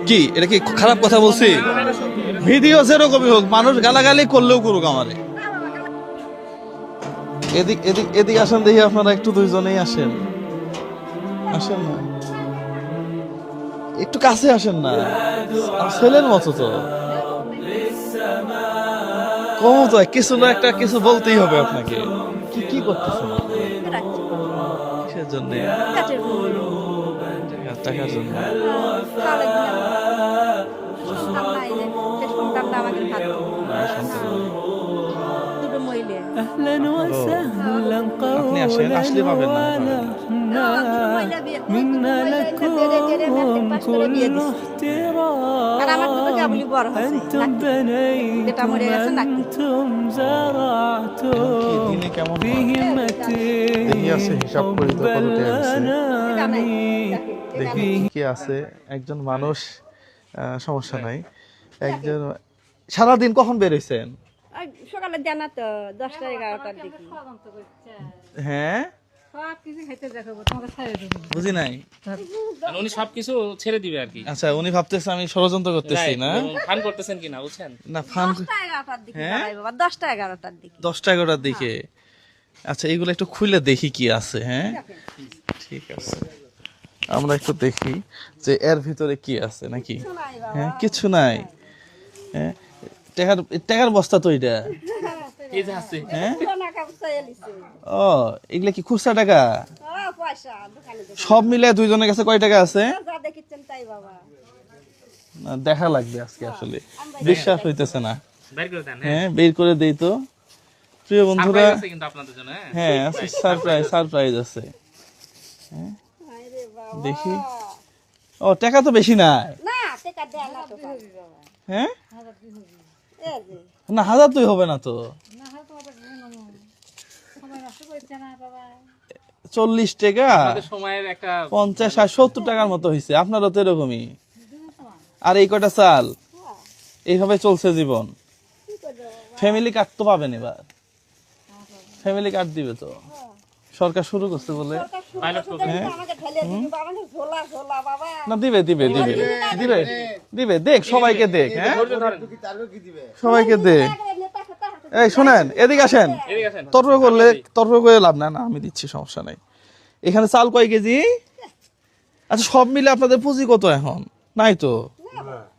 কি এটা কি খারাপ কথা বলছি? ভিডিও যেরকমই হোক, মানুষ গালাগালি করলেও করুক আমারে। এদিক এদিক এদিক আসেন দেখি, আপনারা একটু দুইজনেই আসেন, আসেন না, একটু কাছে আসেন না, ছেলের মতো তো কম তো কিছু না একটা কিছু বলতেই হবে আপনাকে। কি কি করতেছেন কিসের জন্য? টাকার জন্য? আপনি আসেন, আসলে পাবেন না, দিনে কেমন দেখি আছে, হিসাব করি তো কত টাকা আছে। দেখি কি আছে। একজন মানুষ, সমস্যা নাই। একজন সারাদিন কখন বেরোইছেন? সকালে জানা তো 10টা 11টার দিকে। হ্যাঁ বুঝি নাই। উনি সবকিছু ছেড়ে দিবে আর কি। আচ্ছা, উনি ভাবতেছে আমি ষড়যন্ত্র করতেছি না, ফান করতেছেন কিনা বুঝছেন না ফান। 10টা 11টার দিকে বাবা, 10টা 11টার দিকে। 10টা 11টার দিকে। আচ্ছা, এইগুলো একটু খুলে দেখি কি আছে। হ্যাঁ ঠিক আছে, আমরা একটু দেখি যে এর ভিতরে কি আছে নাকি। হ্যাঁ কিছু নাই। হ্যাঁ টাকার বস্তা তো এটা। এই যে আছে হ্যাঁ সোনা কাপড় এলিছে। ও এগুলা কি খুচরা টাকা? পয়সা দোকানে সব মিলে দুইজনের কাছে কয় টাকা আছে? যা দেখিছেন তাই বাবা। না, দেখা লাগবে আজকে, আসলে বিশ্বাস হইতেছে না। বের করে দেন। হ্যাঁ বের করে দেই তো প্রিয় বন্ধুরা। সারপ্রাইজ আছে কিন্তু আপনাদের জন্য। হ্যাঁ সারপ্রাইজ আছে। আরে বাবা। দেখি। ও টাকা তো বেশি না। না টাকা দেয় না তো। হ্যাঁ এই যে না, 1002 হবে না তো। 40 টাকা, আমাদের সময়ের একটা 50 আর 70 টাকার মতো হয়েছে। আপনারও তো এরকমই। আর এই কয়টা চাল, এইভাবে চলছে জীবন। ফ্যামিলি কার্ড তো পাবেন এবার, ফ্যামিলি কার্ড দিবে তো সরকার শুরু করছে বলে। Pilot program. আমাকে ঠেলে দিবি বাবা, ঝোলা ঝোলা বাবা। না দিবে দিবে দিবে দিবে দিবে, দেখ সবাইকে দেখ। হ্যাঁ সবাইকে দে। এই শোনেন, এদিকে আসেন। এদিকে আসেন। তর্ক করে লাভ না, না আমি দিচ্ছি, সমস্যা নাই। এখানে চাল কয় কেজি? আচ্ছা সব মিলে আপনাদের পুঁজি কত এখন? নাই তো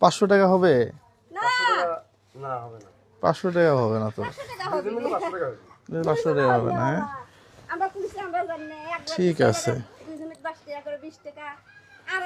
500 টাকা হবে? না 500 টাকা হবে না তো। 500 টাকা হবে না। হ্যাঁ আমরা পুলিশ আমরা জানি না। ঠিক আছে। দুইজনে 10 টাকা করে 20 টাকা আর